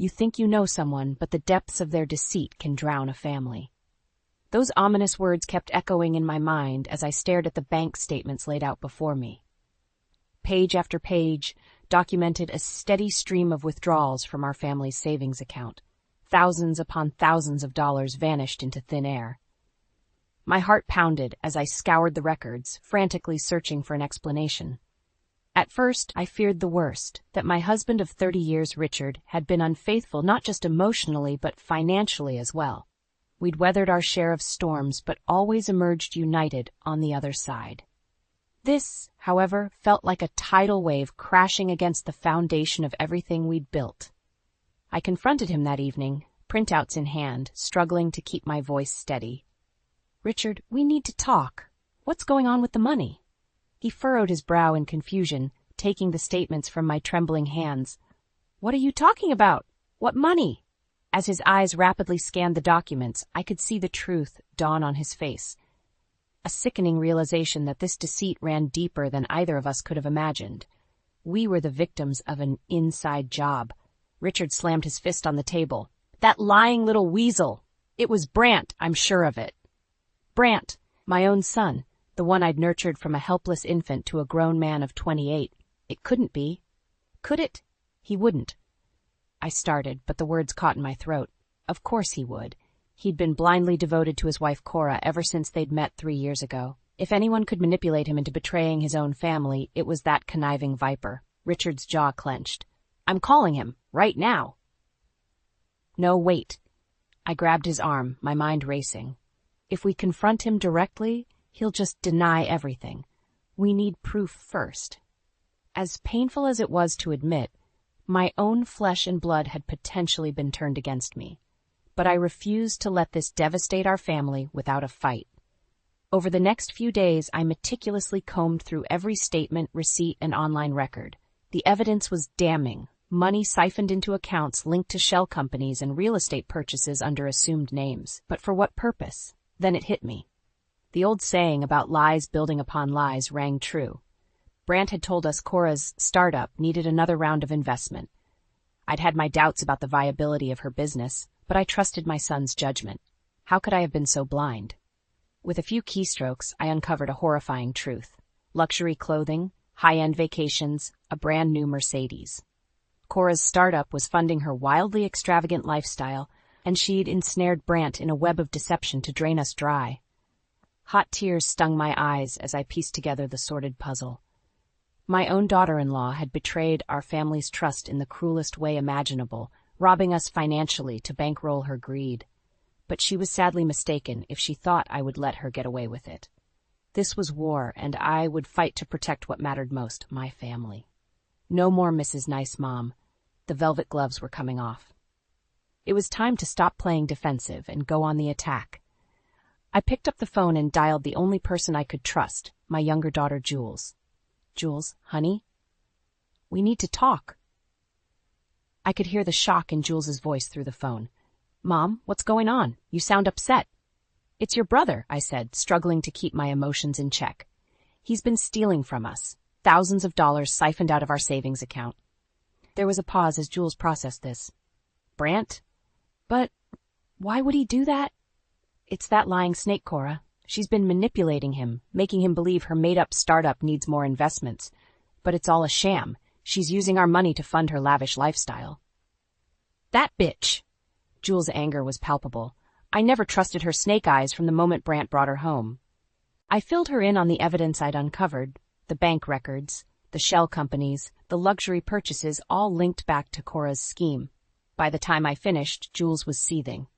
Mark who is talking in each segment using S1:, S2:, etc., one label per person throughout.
S1: You think you know someone, but the depths of their deceit can drown a family. Those ominous words kept echoing in my mind as I stared at the bank statements laid out before me. Page after page documented a steady stream of withdrawals from our family's savings account. Thousands upon thousands of dollars vanished into thin air. My heart pounded as I scoured the records, frantically searching for an explanation. At first, I feared the worst, that my husband of 30 years, Richard, had been unfaithful not just emotionally but financially as well. We'd weathered our share of storms but always emerged united on the other side. This, however, felt like a tidal wave crashing against the foundation of everything we'd built. I confronted him that evening, printouts in hand, struggling to keep my voice steady. "Richard, we need to talk. What's going on with the money?" He furrowed his brow in confusion, taking the statements from my trembling hands. "What are you talking about? What money?" As his eyes rapidly scanned the documents, I could see the truth dawn on his face. A sickening realization that this deceit ran deeper than either of us could have imagined. We were the victims of an inside job. Richard slammed his fist on the table. "That lying little weasel! It was Brant, I'm sure of it." Brant, my own son, the one I'd nurtured from a helpless infant to a grown man of 28. It couldn't be. Could it? He wouldn't. I started, but the words caught in my throat. Of course he would. He'd been blindly devoted to his wife Cora ever since they'd met 3 years ago. If anyone could manipulate him into betraying his own family, it was that conniving viper. Richard's jaw clenched. "I'm calling him, right now." "No, wait." I grabbed his arm, my mind racing. If we confront him directly, he'll just deny everything. We need proof first. As painful as it was to admit, my own flesh and blood had potentially been turned against me. But I refused to let this devastate our family without a fight. Over the next few days, I meticulously combed through every statement, receipt, and online record. The evidence was damning. Money siphoned into accounts linked to shell companies and real estate purchases under assumed names. But for what purpose? Then it hit me. The old saying about lies building upon lies rang true. Brant had told us Cora's startup needed another round of investment. I'd had my doubts about the viability of her business, but I trusted my son's judgment. How could I have been so blind? With a few keystrokes, I uncovered a horrifying truth. Luxury clothing, high-end vacations, a brand new Mercedes. Cora's startup was funding her wildly extravagant lifestyle, and she'd ensnared Brant in a web of deception to drain us dry. Hot tears stung my eyes as I pieced together the sordid puzzle. My own daughter-in-law had betrayed our family's trust in the cruelest way imaginable, robbing us financially to bankroll her greed. But she was sadly mistaken if she thought I would let her get away with it. This was war, and I would fight to protect what mattered most, my family. No more Mrs. Nice Mom. The velvet gloves were coming off. It was time to stop playing defensive and go on the attack. I picked up the phone and dialed the only person I could trust, my younger daughter, Jules. "Jules, honey? We need to talk." I could hear the shock in Jules's voice through the phone. "Mom, what's going on? You sound upset." "It's your brother," I said, struggling to keep my emotions in check. "He's been stealing from us. Thousands of dollars siphoned out of our savings account." There was a pause as Jules processed this. "Brant? But why would he do that?" "It's that lying snake, Cora. She's been manipulating him, making him believe her made-up startup needs more investments. But it's all a sham. She's using our money to fund her lavish lifestyle." "That bitch!" Jules' anger was palpable. I never trusted her snake eyes from the moment Brant brought her home. I filled her in on the evidence I'd uncovered, the bank records, the shell companies, the luxury purchases, all linked back to Cora's scheme. By the time I finished, Jules was seething.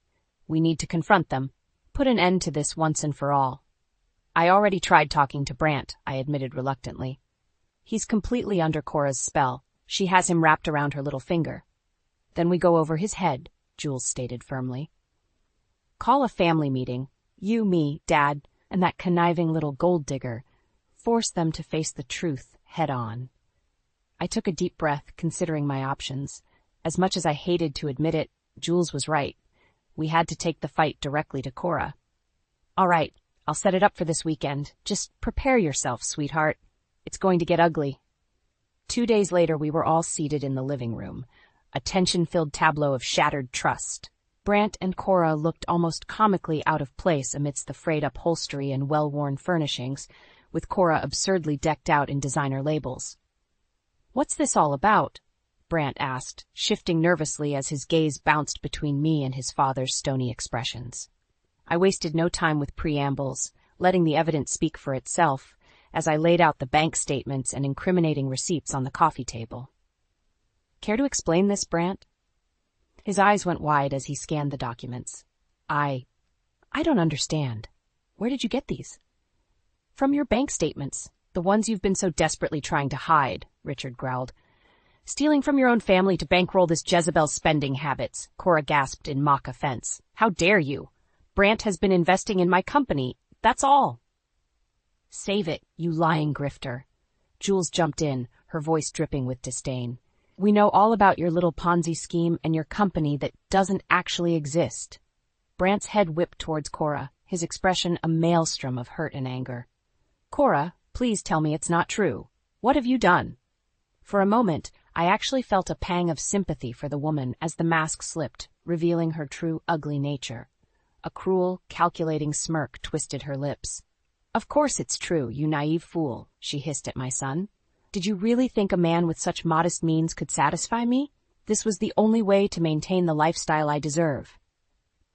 S1: "We need to confront them. Put an end to this once and for all." "I already tried talking to Brant," I admitted reluctantly. "He's completely under Cora's spell. She has him wrapped around her little finger." "Then we go over his head," Jules stated firmly. "Call a family meeting. You, me, Dad, and that conniving little gold digger. Force them to face the truth head on." I took a deep breath, considering my options. As much as I hated to admit it, Jules was right. We had to take the fight directly to Cora. "All right, I'll set it up for this weekend. Just prepare yourself, sweetheart. It's going to get ugly." 2 days later, we were all seated in the living room. a tension-filled tableau of shattered trust. Brant and Cora looked almost comically out of place amidst the frayed upholstery and well-worn furnishings, with Cora absurdly decked out in designer labels. "What's this all about?" Brant asked, shifting nervously as his gaze bounced between me and his father's stony expressions. I wasted no time with preambles, letting the evidence speak for itself, as I laid out the bank statements and incriminating receipts on the coffee table. "Care to explain this, Brant?" His eyes went wide as he scanned the documents. I don't understand. Where did you get these?" "From your bank statements, the ones you've been so desperately trying to hide," Richard growled. "Stealing from your own family to bankroll this Jezebel's spending habits," Cora gasped in mock offense. "How dare you? Brant has been investing in my company, that's all." "Save it, you lying grifter." Jules jumped in, her voice dripping with disdain. "We know all about your little Ponzi scheme and your company that doesn't actually exist." Brant's head whipped towards Cora, his expression a maelstrom of hurt and anger. "Cora, please tell me it's not true. What have you done?" For a moment, I actually felt a pang of sympathy for the woman as the mask slipped, revealing her true ugly nature. A cruel, calculating smirk twisted her lips. "Of course it's true, you naive fool," she hissed at my son. "Did you really think a man with such modest means could satisfy me? This was the only way to maintain the lifestyle I deserve."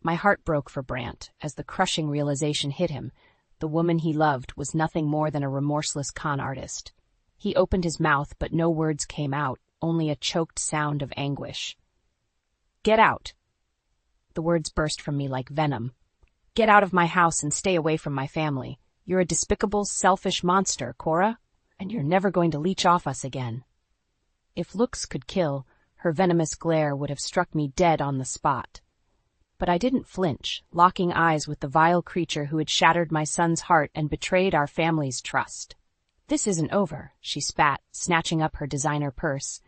S1: My heart broke for Brant as the crushing realization hit him. The woman he loved was nothing more than a remorseless con artist. He opened his mouth, but no words came out, only a choked sound of anguish. "Get out!" The words burst from me like venom. "Get out of my house and stay away from my family. You're a despicable, selfish monster, Cora, and you're never going to leech off us again." If looks could kill, her venomous glare would have struck me dead on the spot. But I didn't flinch, locking eyes with the vile creature who had shattered my son's heart and betrayed our family's trust. "This isn't over," she spat, snatching up her designer purse.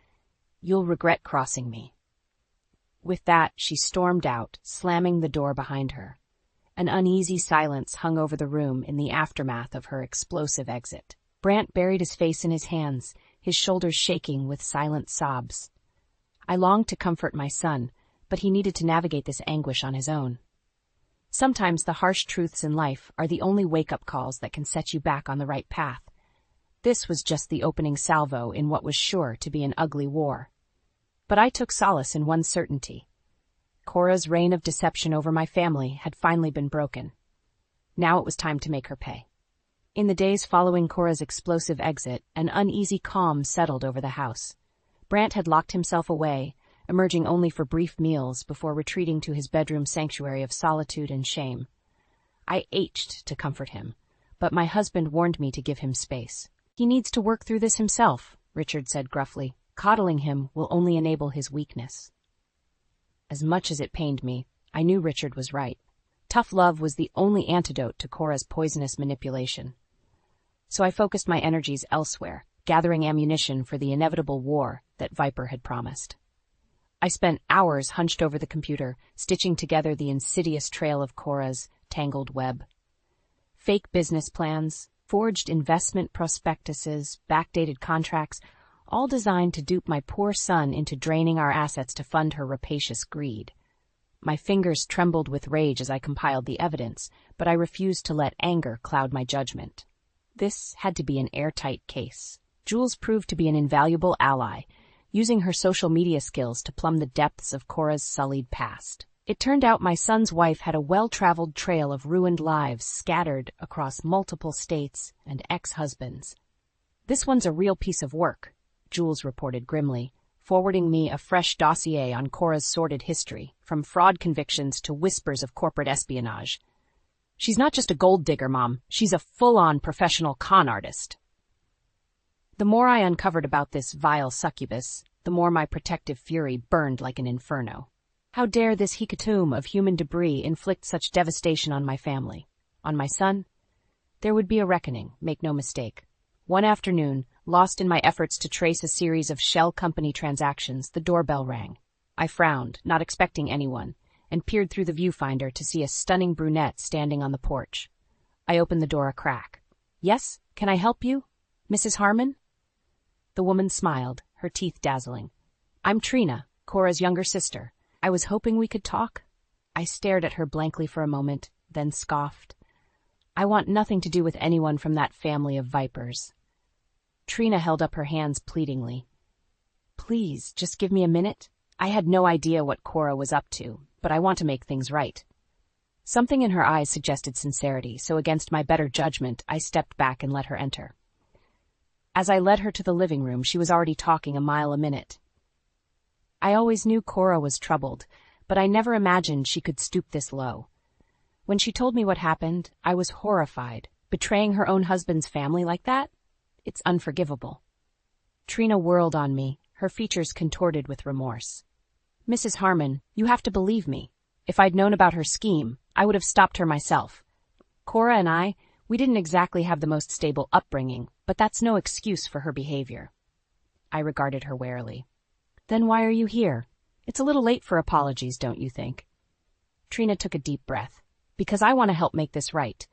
S1: "You'll regret crossing me." With that, she stormed out, slamming the door behind her. An uneasy silence hung over the room in the aftermath of her explosive exit. Brant buried his face in his hands, his shoulders shaking with silent sobs. I longed to comfort my son, but he needed to navigate this anguish on his own. Sometimes the harsh truths in life are the only wake-up calls that can set you back on the right path. This was just the opening salvo in what was sure to be an ugly war. But I took solace in one certainty. Cora's reign of deception over my family had finally been broken. Now it was time to make her pay. In the days following Cora's explosive exit, an uneasy calm settled over the house. Brant had locked himself away, emerging only for brief meals before retreating to his bedroom sanctuary of solitude and shame. I ached to comfort him, but my husband warned me to give him space. "He needs to work through this himself," Richard said gruffly. "Coddling him will only enable his weakness." As much as it pained me, I knew Richard was right. Tough love was the only antidote to Cora's poisonous manipulation. So I focused my energies elsewhere, gathering ammunition for the inevitable war that Viper had promised. I spent hours hunched over the computer, stitching together the insidious trail of Cora's tangled web. Fake business plans, forged investment prospectuses, backdated contracts, all designed to dupe my poor son into draining our assets to fund her rapacious greed. My fingers trembled with rage as I compiled the evidence, but I refused to let anger cloud my judgment. This had to be an airtight case. Jules proved to be an invaluable ally, using her social media skills to plumb the depths of Cora's sullied past. It turned out my son's wife had a well-traveled trail of ruined lives scattered across multiple states and ex-husbands. "This one's a real piece of work," Jules reported grimly, forwarding me a fresh dossier on Cora's sordid history, from fraud convictions to whispers of corporate espionage. "She's not just a gold digger, Mom. She's a full-on professional con artist." The more I uncovered about this vile succubus, the more my protective fury burned like an inferno. How dare this hecatomb of human debris inflict such devastation on my family? On my son? There would be a reckoning, make no mistake. One afternoon, lost in my efforts to trace a series of shell company transactions, the doorbell rang. I frowned, not expecting anyone, and peered through the viewfinder to see a stunning brunette standing on the porch. I opened the door a crack. "Yes, can I help you? Mrs. Harmon?" The woman smiled, her teeth dazzling. "I'm Trina, Cora's younger sister. I was hoping we could talk. I stared at her blankly for a moment, then scoffed. I want nothing to do with anyone from that family of vipers. Trina held up her hands pleadingly. Please, just give me a minute. I had no idea what Cora was up to, but I want to make things right. Something in her eyes suggested sincerity, so against my better judgment, I stepped back and let her enter. As I led her to the living room, she was already talking a mile a minute. I always knew Cora was troubled, but I never imagined she could stoop this low. When she told me what happened, I was horrified. Betraying her own husband's family like that? It's unforgivable. Trina whirled on me, her features contorted with remorse. Mrs. Harmon, you have to believe me. If I'd known about her scheme, I would have stopped her myself. Cora and we didn't exactly have the most stable upbringing, but that's no excuse for her behavior. I regarded her warily. Then why are you here? It's a little late for apologies, don't you think? Trina took a deep breath. Because I want to help make this right.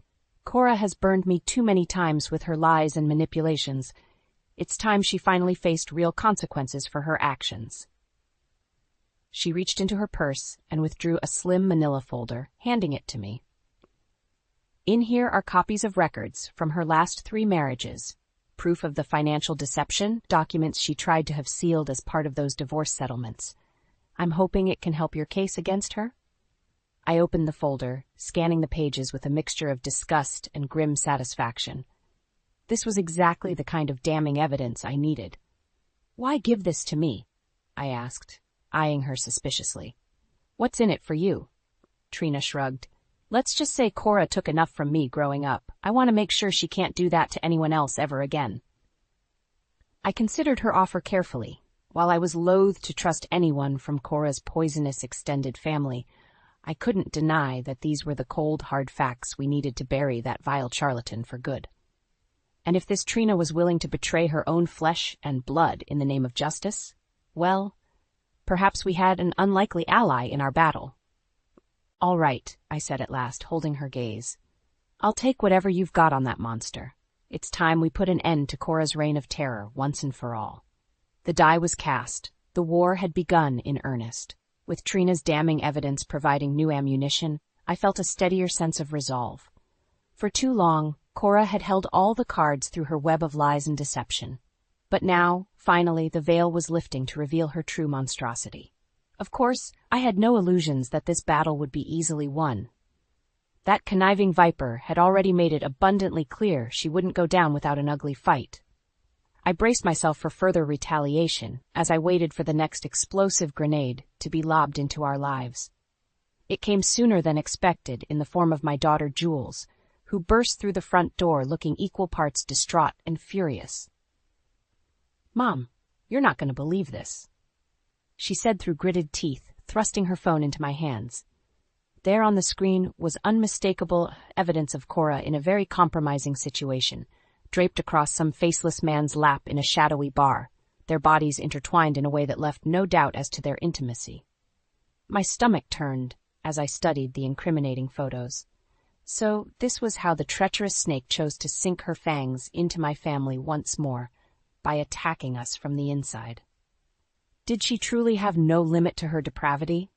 S1: Cora has burned me too many times with her lies and manipulations. It's time she finally faced real consequences for her actions. She reached into her purse and withdrew a slim manila folder, handing it to me. In here are copies of records from her last 3 marriages, proof of the financial deception, documents she tried to have sealed as part of those divorce settlements. I'm hoping it can help your case against her. I opened the folder, scanning the pages with a mixture of disgust and grim satisfaction. This was exactly the kind of damning evidence I needed. Why give this to me? I asked, eyeing her suspiciously. What's in it for you? Trina shrugged. Let's just say Cora took enough from me growing up. I want to make sure she can't do that to anyone else ever again. I considered her offer carefully. While I was loath to trust anyone from Cora's poisonous extended family, I couldn't deny that these were the cold, hard facts we needed to bury that vile charlatan for good. And if this Trina was willing to betray her own flesh and blood in the name of justice, well, perhaps we had an unlikely ally in our battle. All right, I said at last, holding her gaze. I'll take whatever you've got on that monster. It's time we put an end to Cora's reign of terror once and for all. The die was cast. The war had begun in earnest. With Trina's damning evidence providing new ammunition, I felt a steadier sense of resolve. For too long, Cora had held all the cards through her web of lies and deception. But now, finally, the veil was lifting to reveal her true monstrosity. Of course, I had no illusions that this battle would be easily won. That conniving viper had already made it abundantly clear she wouldn't go down without an ugly fight. I braced myself for further retaliation as I waited for the next explosive grenade to be lobbed into our lives. It came sooner than expected in the form of my daughter Jules, who burst through the front door looking equal parts distraught and furious. "Mom, you're not going to believe this," she said through gritted teeth, thrusting her phone into my hands. There on the screen was unmistakable evidence of Cora in a very compromising situation, draped across some faceless man's lap in a shadowy bar, their bodies intertwined in a way that left no doubt as to their intimacy. My stomach turned as I studied the incriminating photos. So this was how the treacherous snake chose to sink her fangs into my family once more, by attacking us from the inside. Did she truly have no limit to her depravity?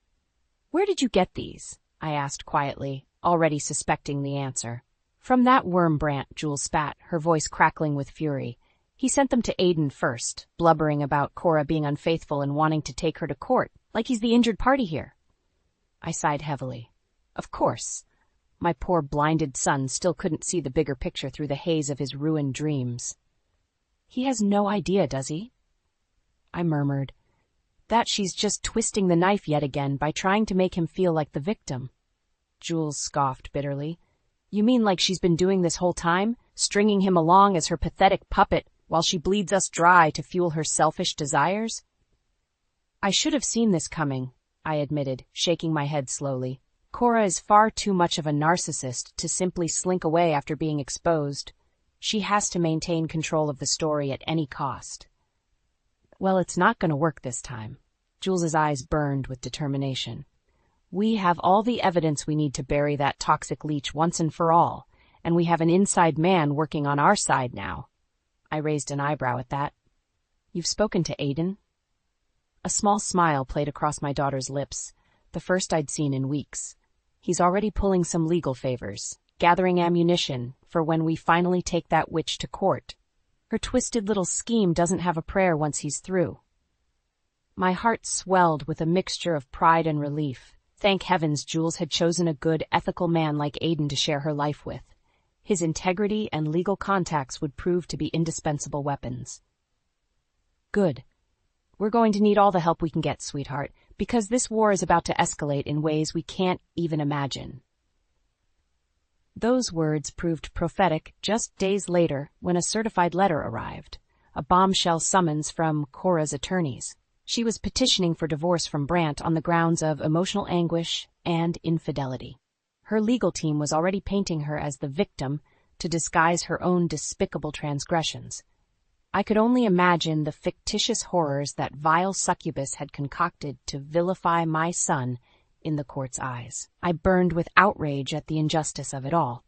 S1: "Where did you get these?" I asked quietly, already suspecting the answer. "From that worm Brant," Jules spat, her voice crackling with fury. "He sent them to Aiden first, blubbering about Cora being unfaithful and wanting to take her to court, like he's the injured party here." I sighed heavily. Of course. My poor blinded son still couldn't see the bigger picture through the haze of his ruined dreams. "He has no idea, does he?" I murmured. "That she's just twisting the knife yet again by trying to make him feel like the victim." Jules scoffed bitterly. "You mean like she's been doing this whole time, stringing him along as her pathetic puppet while she bleeds us dry to fuel her selfish desires?" "I should have seen this coming," I admitted, shaking my head slowly. "Cora is far too much of a narcissist to simply slink away after being exposed. She has to maintain control of the story at any cost." "Well, it's not going to work this time." Jules's eyes burned with determination. "We have all the evidence we need to bury that toxic leech once and for all, and we have an inside man working on our side now." I raised an eyebrow at that. "You've spoken to Aiden?" A small smile played across my daughter's lips, the first I'd seen in weeks. He's already pulling some legal favors, gathering ammunition for when we finally take that witch to court. Her twisted little scheme doesn't have a prayer once he's through. My heart swelled with a mixture of pride and relief. Thank heavens Jules had chosen a good, ethical man like Aiden to share her life with. His integrity and legal contacts would prove to be indispensable weapons. Good. We're going to need all the help we can get, sweetheart, because this war is about to escalate in ways we can't even imagine. Those words proved prophetic just days later when a certified letter arrived, a bombshell summons from Cora's attorneys. She was petitioning for divorce from Brant on the grounds of emotional anguish and infidelity. Her legal team was already painting her as the victim to disguise her own despicable transgressions. I could only imagine the fictitious horrors that vile succubus had concocted to vilify my son in the court's eyes. I burned with outrage at the injustice of it all.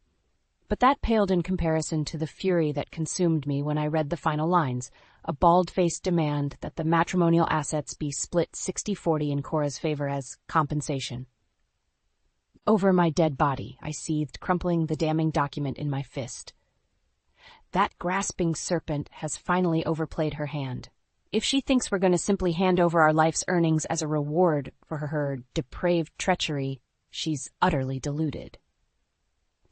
S1: But that paled in comparison to the fury that consumed me when I read the final lines, a bald-faced demand that the matrimonial assets be split 60-40 in Cora's favor as compensation. Over my dead body, I seethed, crumpling the damning document in my fist. That grasping serpent has finally overplayed her hand. If she thinks we're going to simply hand over our life's earnings as a reward for her depraved treachery, she's utterly deluded.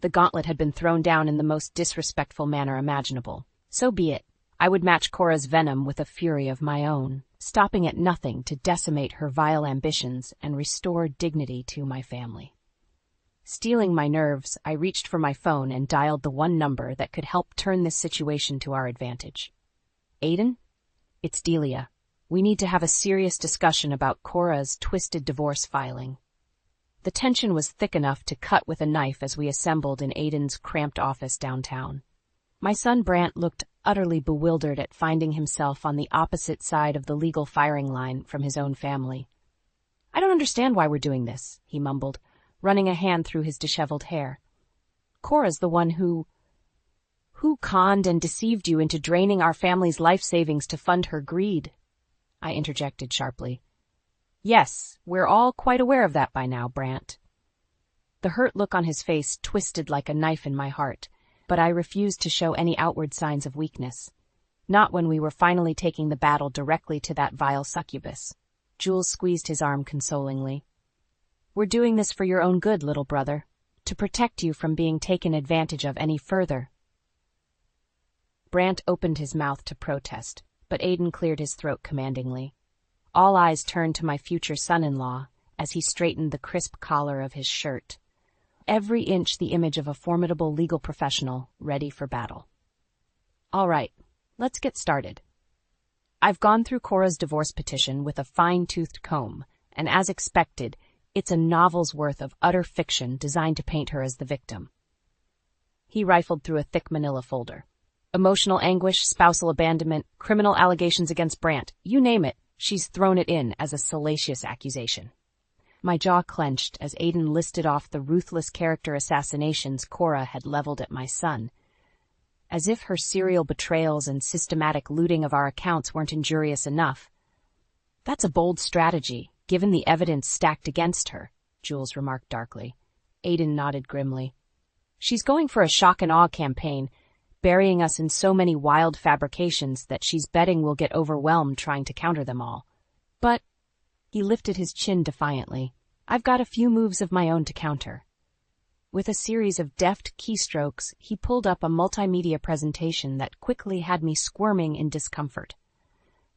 S1: The gauntlet had been thrown down in the most disrespectful manner imaginable. So be it. I would match Cora's venom with a fury of my own, stopping at nothing to decimate her vile ambitions and restore dignity to my family. Steeling my nerves, I reached for my phone and dialed the one number that could help turn this situation to our advantage. Aiden? It's Delia. We need to have a serious discussion about Cora's twisted divorce filing. The tension was thick enough to cut with a knife as we assembled in Aiden's cramped office downtown. My son Brant looked utterly bewildered at finding himself on the opposite side of the legal firing line from his own family. I don't understand why we're doing this, he mumbled, running a hand through his disheveled hair. Cora's the one who conned and deceived you into draining our family's life savings to fund her greed, I interjected sharply. Yes, we're all quite aware of that by now, Brant. The hurt look on his face twisted like a knife in my heart, but I refused to show any outward signs of weakness. Not when we were finally taking the battle directly to that vile succubus. Jules squeezed his arm consolingly. We're doing this for your own good, little brother, to protect you from being taken advantage of any further. Brant opened his mouth to protest, but Aiden cleared his throat commandingly. All eyes turned to my future son-in-law as he straightened the crisp collar of his shirt, every inch the image of a formidable legal professional ready for battle. All right, let's get started. I've gone through Cora's divorce petition with a fine-toothed comb, and as expected, it's a novel's worth of utter fiction designed to paint her as the victim. He rifled through a thick manila folder. Emotional anguish, spousal abandonment, criminal allegations against Brant, you name it, she's thrown it in as a salacious accusation. My jaw clenched as Aiden listed off the ruthless character assassinations Cora had leveled at my son. As if her serial betrayals and systematic looting of our accounts weren't injurious enough. That's a bold strategy, given the evidence stacked against her, Jules remarked darkly. Aiden nodded grimly. She's going for a shock and awe campaign, burying us in so many wild fabrications that she's betting we'll get overwhelmed trying to counter them all. But, he lifted his chin defiantly, I've got a few moves of my own to counter. With a series of deft keystrokes, he pulled up a multimedia presentation that quickly had me squirming in discomfort.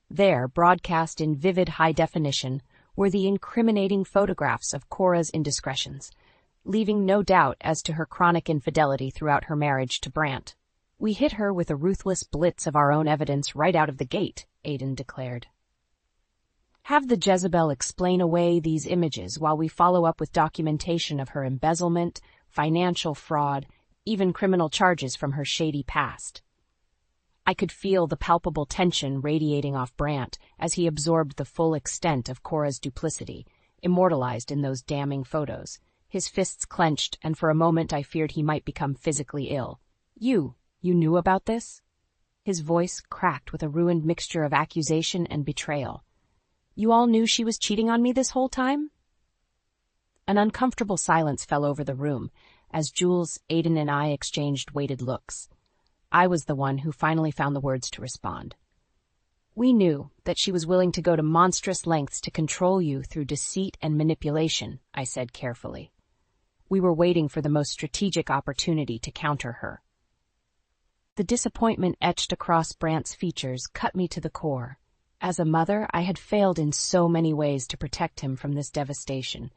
S1: There, broadcast in vivid high definition, were the incriminating photographs of Cora's indiscretions, leaving no doubt as to her chronic infidelity throughout her marriage to Brant. We hit her with a ruthless blitz of our own evidence right out of the gate, Aiden declared. Have the Jezebel explain away these images while we follow up with documentation of her embezzlement, financial fraud, even criminal charges from her shady past. I could feel the palpable tension radiating off Brant as he absorbed the full extent of Cora's duplicity, immortalized in those damning photos. His fists clenched, and for a moment I feared he might become physically ill. You knew about this? His voice cracked with a ruined mixture of accusation and betrayal. You all knew she was cheating on me this whole time? An uncomfortable silence fell over the room as Jules, Aiden, and I exchanged weighted looks. I was the one who finally found the words to respond. We knew that she was willing to go to monstrous lengths to control you through deceit and manipulation, I said carefully. We were waiting for the most strategic opportunity to counter her. The disappointment etched across Brant's features cut me to the core. As a mother, I had failed in so many ways to protect him from this devastation,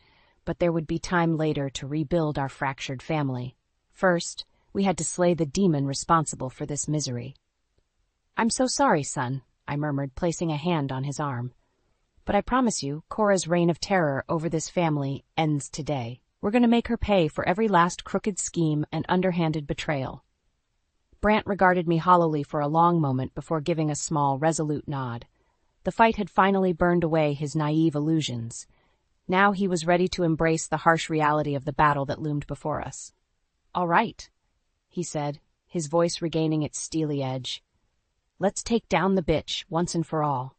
S1: but there would be time later to rebuild our fractured family. First, we had to slay the demon responsible for this misery. I'm so sorry, son, I murmured, placing a hand on his arm. But I promise you, Cora's reign of terror over this family ends today. We're going to make her pay for every last crooked scheme and underhanded betrayal. Brant regarded me hollowly for a long moment before giving a small, resolute nod. The fight had finally burned away his naive illusions. Now he was ready to embrace the harsh reality of the battle that loomed before us. All right, he said, his voice regaining its steely edge. Let's take down the bitch, once and for all.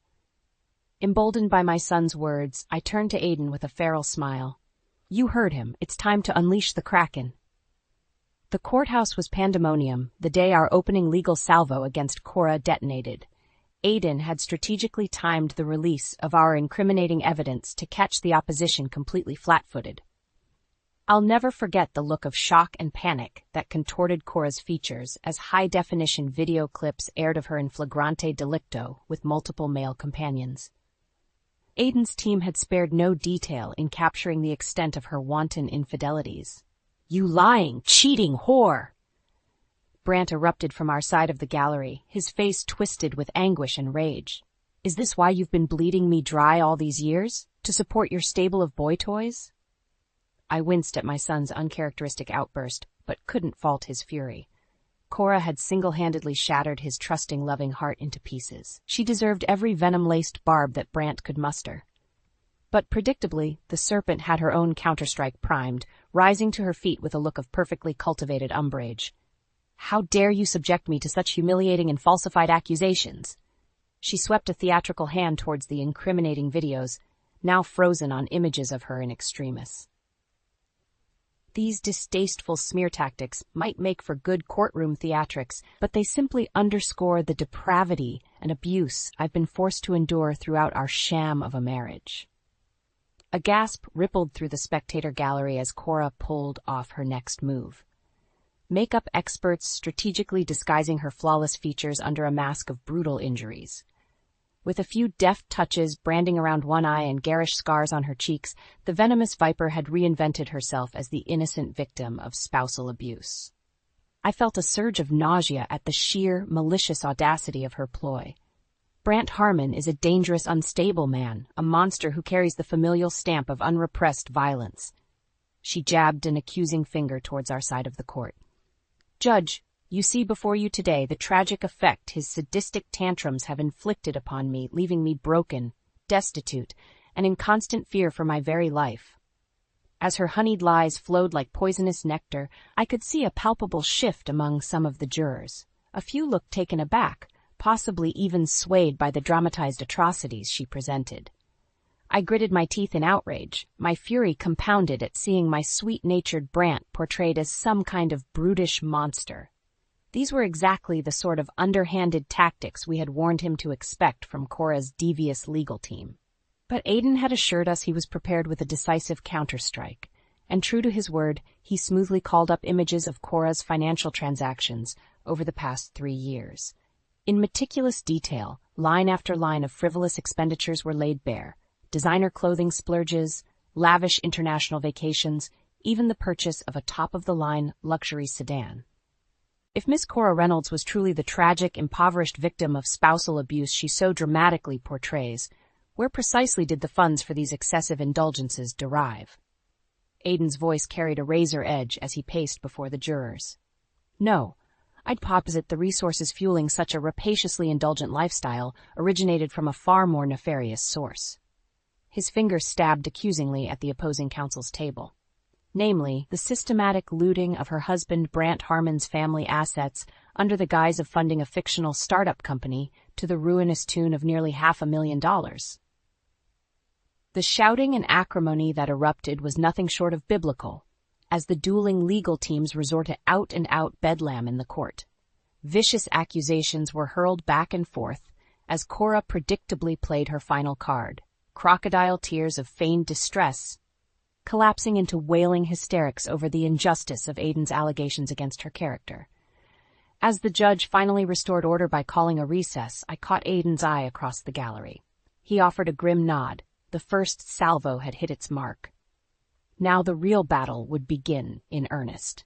S1: Emboldened by my son's words, I turned to Aiden with a feral smile. You heard him. It's time to unleash the Kraken. The courthouse was pandemonium the day our opening legal salvo against Cora detonated. Aiden had strategically timed the release of our incriminating evidence to catch the opposition completely flat-footed. I'll never forget the look of shock and panic that contorted Cora's features as high-definition video clips aired of her in flagrante delicto with multiple male companions. Aiden's team had spared no detail in capturing the extent of her wanton infidelities. You lying, cheating whore! Brant erupted from our side of the gallery, his face twisted with anguish and rage. Is this why you've been bleeding me dry all these years? To support your stable of boy toys? I winced at my son's uncharacteristic outburst, but couldn't fault his fury. Cora had single-handedly shattered his trusting, loving heart into pieces. She deserved every venom-laced barb that Brant could muster. But predictably, the serpent had her own counterstrike primed, rising to her feet with a look of perfectly cultivated umbrage. How dare you subject me to such humiliating and falsified accusations? She swept a theatrical hand towards the incriminating videos, now frozen on images of her in extremis. These distasteful smear tactics might make for good courtroom theatrics, but they simply underscore the depravity and abuse I've been forced to endure throughout our sham of a marriage. A gasp rippled through the spectator gallery as Cora pulled off her next move. Makeup experts strategically disguising her flawless features under a mask of brutal injuries. With a few deft touches branding around one eye and garish scars on her cheeks, the venomous viper had reinvented herself as the innocent victim of spousal abuse. I felt a surge of nausea at the sheer, malicious audacity of her ploy. Brant Harmon is a dangerous, unstable man, a monster who carries the familial stamp of unrepressed violence. She jabbed an accusing finger towards our side of the court. Judge, you see before you today the tragic effect his sadistic tantrums have inflicted upon me, leaving me broken, destitute, and in constant fear for my very life. As her honeyed lies flowed like poisonous nectar, I could see a palpable shift among some of the jurors. A few looked taken aback, possibly even swayed by the dramatized atrocities she presented. I gritted my teeth in outrage, my fury compounded at seeing my sweet-natured Brant portrayed as some kind of brutish monster. These were exactly the sort of underhanded tactics we had warned him to expect from Cora's devious legal team. But Aiden had assured us he was prepared with a decisive counterstrike, and true to his word, he smoothly called up images of Cora's financial transactions over the past 3 years. In meticulous detail, line after line of frivolous expenditures were laid bare. Designer clothing splurges, lavish international vacations, even the purchase of a top-of-the-line luxury sedan. If Miss Cora Reynolds was truly the tragic, impoverished victim of spousal abuse she so dramatically portrays, where precisely did the funds for these excessive indulgences derive? Aiden's voice carried a razor edge as he paced before the jurors. No, I'd posit the resources fueling such a rapaciously indulgent lifestyle originated from a far more nefarious source. His finger stabbed accusingly at the opposing counsel's table. Namely, the systematic looting of her husband Brant Harmon's family assets under the guise of funding a fictional startup company to the ruinous tune of nearly $500,000. The shouting and acrimony that erupted was nothing short of biblical, as the dueling legal teams resorted out-and-out bedlam in the court. Vicious accusations were hurled back and forth, as Cora predictably played her final card, crocodile tears of feigned distress, collapsing into wailing hysterics over the injustice of Aiden's allegations against her character. As the judge finally restored order by calling a recess, I caught Aiden's eye across the gallery. He offered a grim nod. The first salvo had hit its mark. Now the real battle would begin in earnest.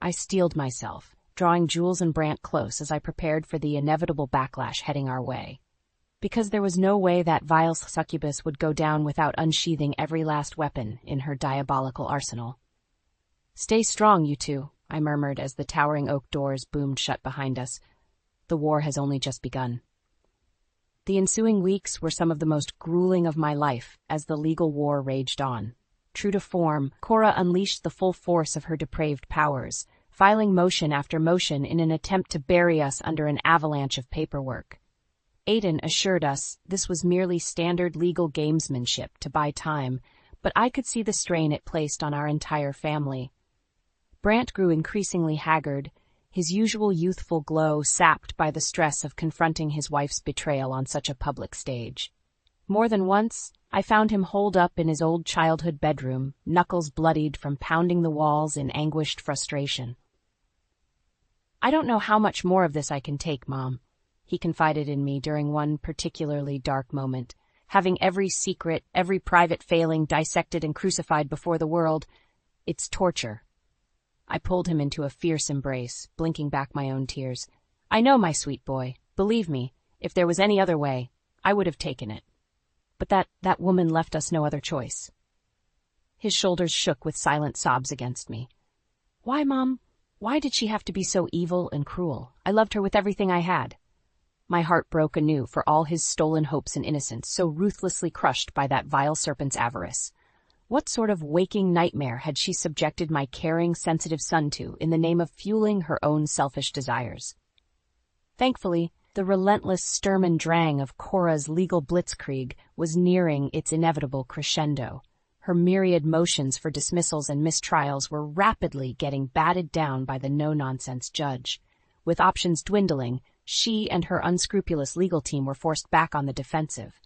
S1: I steeled myself, drawing Jules and Brant close as I prepared for the inevitable backlash heading our way. Because there was no way that vile succubus would go down without unsheathing every last weapon in her diabolical arsenal. "Stay strong, you two," I murmured as the towering oak doors boomed shut behind us. "The war has only just begun." The ensuing weeks were some of the most grueling of my life as the legal war raged on. True to form, Cora unleashed the full force of her depraved powers, filing motion after motion in an attempt to bury us under an avalanche of paperwork. Aiden assured us this was merely standard legal gamesmanship to buy time, but I could see the strain it placed on our entire family. Brant grew increasingly haggard, his usual youthful glow sapped by the stress of confronting his wife's betrayal on such a public stage. More than once, I found him holed up in his old childhood bedroom, knuckles bloodied from pounding the walls in anguished frustration. "I don't know how much more of this I can take, Mom," he confided in me during one particularly dark moment. "Having every secret, every private failing dissected and crucified before the world, it's torture." I pulled him into a fierce embrace, blinking back my own tears. "I know, my sweet boy. Believe me, if there was any other way, I would have taken it. But that woman left us no other choice." His shoulders shook with silent sobs against me. "Why, Mom? Why did she have to be so evil and cruel? I loved her with everything I had." My heart broke anew for all his stolen hopes and innocence, so ruthlessly crushed by that vile serpent's avarice. What sort of waking nightmare had she subjected my caring, sensitive son to in the name of fueling her own selfish desires? Thankfully, the relentless Sturm und Drang of Cora's legal blitzkrieg was nearing its inevitable crescendo. Her myriad motions for dismissals and mistrials were rapidly getting batted down by the no-nonsense judge. With options dwindling, she and her unscrupulous legal team were forced back on the defensive.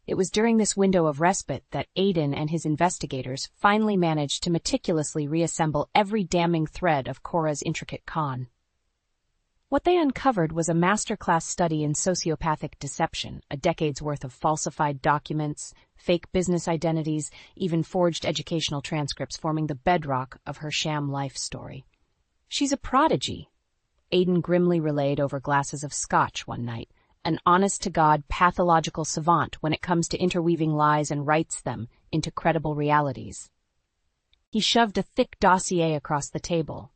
S1: It was during this window of respite that Aiden and his investigators finally managed to meticulously reassemble every damning thread of Cora's intricate con. What they uncovered was a masterclass study in sociopathic deception, a decade's worth of falsified documents, fake business identities, even forged educational transcripts forming the bedrock of her sham life story. "She's a prodigy," Aiden grimly relayed over glasses of scotch one night, "an honest-to-God pathological savant when it comes to interweaving lies and writes them into credible realities." He shoved a thick dossier across the table,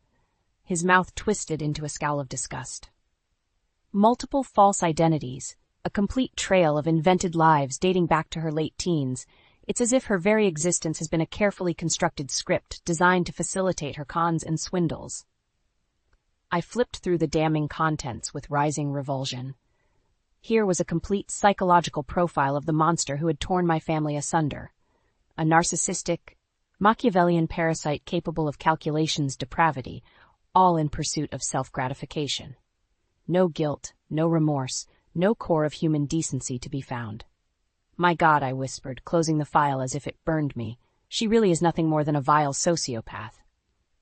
S1: his mouth twisted into a scowl of disgust. Multiple false identities, a complete trail of invented lives dating back to her late teens. It's as if her very existence has been a carefully constructed script designed to facilitate her cons and swindles. I flipped through the damning contents with rising revulsion. Here was a complete psychological profile of the monster who had torn my family asunder. A narcissistic, Machiavellian parasite capable of calculations depravity, all in pursuit of self-gratification. No guilt, no remorse, no core of human decency to be found. "My God," I whispered, closing the file as if it burned me. "She really is nothing more than a vile sociopath."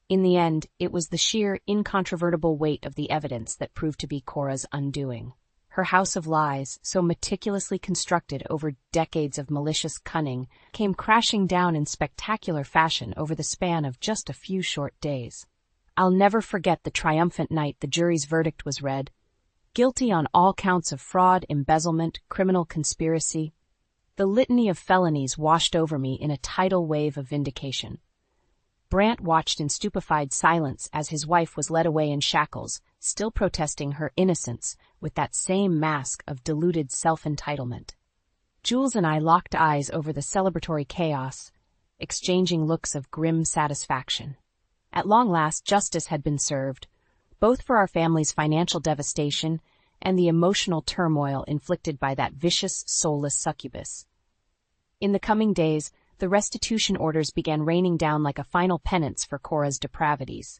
S1: In the end, it was the sheer, incontrovertible weight of the evidence that proved to be Cora's undoing. Her house of lies, so meticulously constructed over decades of malicious cunning, came crashing down in spectacular fashion over the span of just a few short days. I'll never forget the triumphant night the jury's verdict was read. Guilty on all counts of fraud, embezzlement, criminal conspiracy. The litany of felonies washed over me in a tidal wave of vindication. Brant watched in stupefied silence as his wife was led away in shackles, still protesting her innocence with that same mask of deluded self-entitlement. Jules and I locked eyes over the celebratory chaos, exchanging looks of grim satisfaction. At long last, justice had been served, both for our family's financial devastation and the emotional turmoil inflicted by that vicious, soulless succubus. In the coming days, the restitution orders began raining down like a final penance for Cora's depravities.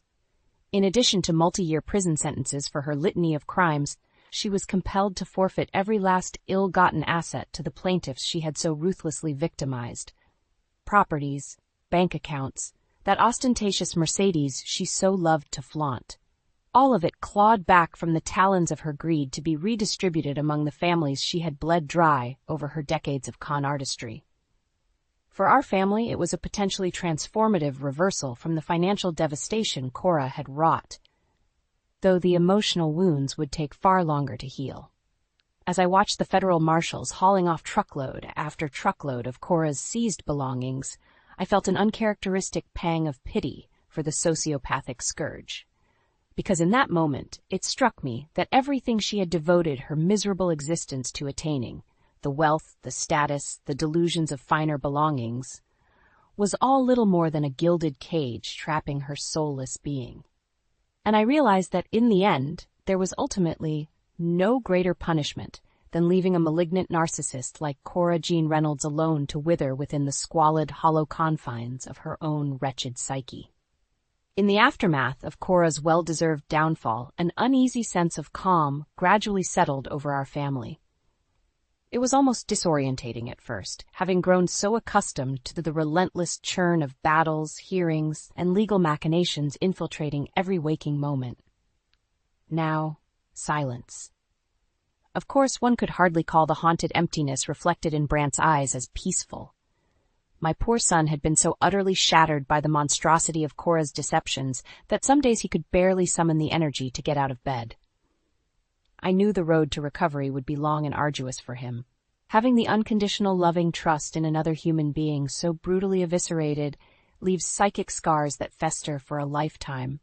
S1: In addition to multi-year prison sentences for her litany of crimes, she was compelled to forfeit every last ill-gotten asset to the plaintiffs she had so ruthlessly victimized. Properties, bank accounts, that ostentatious Mercedes she so loved to flaunt. All of it clawed back from the talons of her greed to be redistributed among the families she had bled dry over her decades of con artistry. For our family, it was a potentially transformative reversal from the financial devastation Cora had wrought, though the emotional wounds would take far longer to heal. As I watched the federal marshals hauling off truckload after truckload of Cora's seized belongings, I felt an uncharacteristic pang of pity for the sociopathic scourge. Because in that moment, it struck me that everything she had devoted her miserable existence to attaining, the wealth, the status, the delusions of finer belongings, was all little more than a gilded cage trapping her soulless being. And I realized that in the end, there was ultimately no greater punishment than leaving a malignant narcissist like Cora Jean Reynolds alone to wither within the squalid, hollow confines of her own wretched psyche. In the aftermath of Cora's well-deserved downfall, an uneasy sense of calm gradually settled over our family. It was almost disorientating at first, having grown so accustomed to the relentless churn of battles, hearings, and legal machinations infiltrating every waking moment. Now, silence. Of course, one could hardly call the haunted emptiness reflected in Brant's eyes as peaceful. My poor son had been so utterly shattered by the monstrosity of Cora's deceptions that some days he could barely summon the energy to get out of bed. I knew the road to recovery would be long and arduous for him. Having the unconditional loving trust in another human being so brutally eviscerated leaves psychic scars that fester for a lifetime.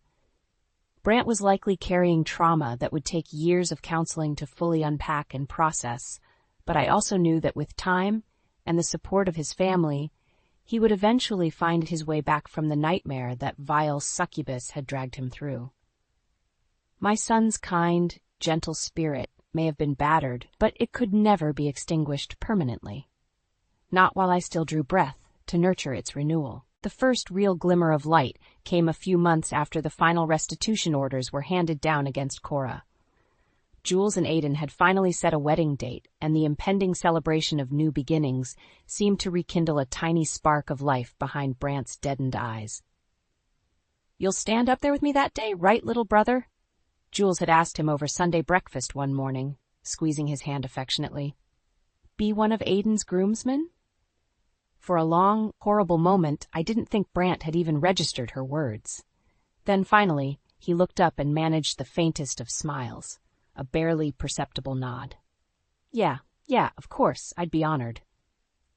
S1: Brant was likely carrying trauma that would take years of counseling to fully unpack and process, but I also knew that with time and the support of his family, he would eventually find his way back from the nightmare that vile succubus had dragged him through. My son's kind, gentle spirit may have been battered, but it could never be extinguished permanently. Not while I still drew breath to nurture its renewal. The first real glimmer of light came a few months after the final restitution orders were handed down against Cora. Jules and Aiden had finally set a wedding date, and the impending celebration of new beginnings seemed to rekindle a tiny spark of life behind Brant's deadened eyes. "You'll stand up there with me that day, right, little brother?" Jules had asked him over Sunday breakfast one morning, squeezing his hand affectionately. "Be one of Aiden's groomsmen?" For a long, horrible moment, I didn't think Brant had even registered her words. Then finally, he looked up and managed the faintest of smiles. A barely perceptible nod. Yeah, of course, I'd be honored."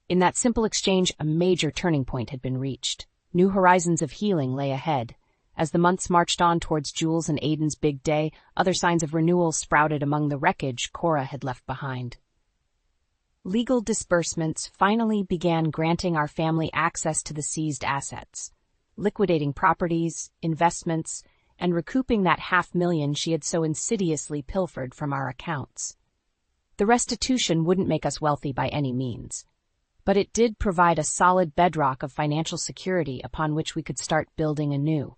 S1: In that simple exchange, a major turning point had been reached. New horizons of healing lay ahead. As the months marched on towards Jules and Aiden's big day, other signs of renewal sprouted among the wreckage Cora had left behind. Legal disbursements finally began granting our family access to the seized assets, liquidating properties, investments, and recouping that $500,000 she had so insidiously pilfered from our accounts. The restitution wouldn't make us wealthy by any means, but it did provide a solid bedrock of financial security upon which we could start building anew.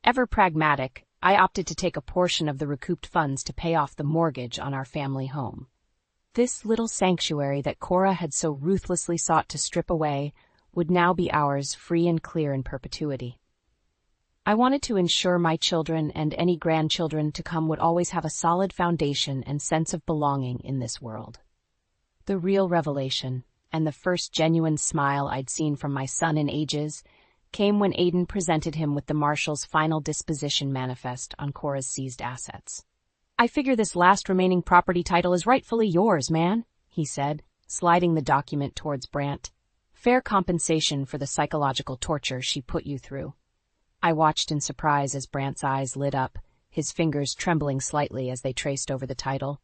S1: Ever pragmatic, I opted to take a portion of the recouped funds to pay off the mortgage on our family home. This little sanctuary that Cora had so ruthlessly sought to strip away would now be ours free and clear in perpetuity. I wanted to ensure my children and any grandchildren to come would always have a solid foundation and sense of belonging in this world. The real revelation, and the first genuine smile I'd seen from my son in ages, came when Aiden presented him with the marshal's final disposition manifest on Cora's seized assets. "I figure this last remaining property title is rightfully yours, man," he said, sliding the document towards Brant. "Fair compensation for the psychological torture she put you through." I watched in surprise as Brant's eyes lit up, his fingers trembling slightly as they traced over the title.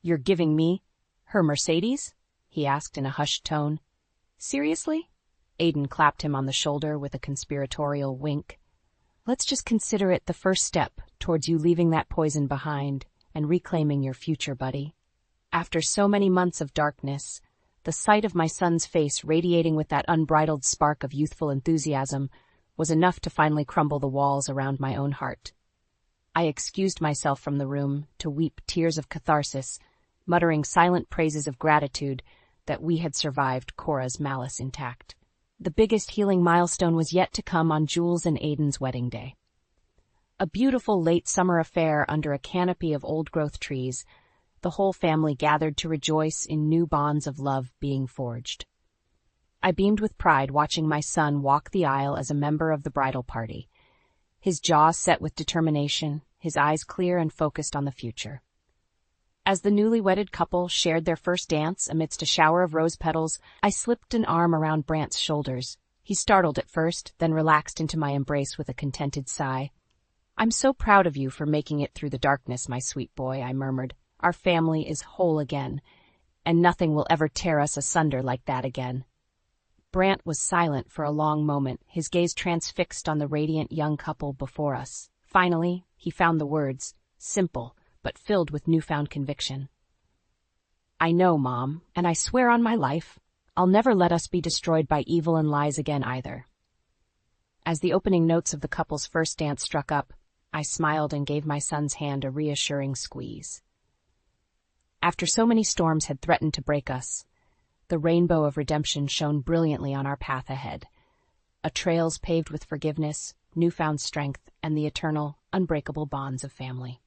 S1: "You're giving me her Mercedes?" he asked in a hushed tone. "Seriously?" Aiden clapped him on the shoulder with a conspiratorial wink. "Let's just consider it the first step towards you leaving that poison behind and reclaiming your future, buddy. After so many months of darkness, The sight of my son's face radiating with that unbridled spark of youthful enthusiasm was enough to finally crumble the walls around my own heart. I excused myself from the room to weep tears of catharsis, muttering silent praises of gratitude that we had survived Cora's malice intact. The biggest healing milestone was yet to come on Jules and Aiden's wedding day. A beautiful late summer affair under a canopy of old-growth trees, the whole family gathered to rejoice in new bonds of love being forged. I beamed with pride watching my son walk the aisle as a member of the bridal party, his jaw set with determination, his eyes clear and focused on the future. As the newly wedded couple shared their first dance amidst a shower of rose petals, I slipped an arm around Brant's shoulders. He startled at first, then relaxed into my embrace with a contented sigh. "I'm so proud of you for making it through the darkness, my sweet boy," I murmured. "Our family is whole again, and nothing will ever tear us asunder like that again." Brant was silent for a long moment, his gaze transfixed on the radiant young couple before us. Finally, he found the words, simple, but filled with newfound conviction. "I know, Mom, and I swear on my life, I'll never let us be destroyed by evil and lies again either." As the opening notes of the couple's first dance struck up, I smiled and gave my son's hand a reassuring squeeze. After so many storms had threatened to break us, the rainbow of redemption shone brilliantly on our path ahead, a trails paved with forgiveness, newfound strength, and the eternal, unbreakable bonds of family.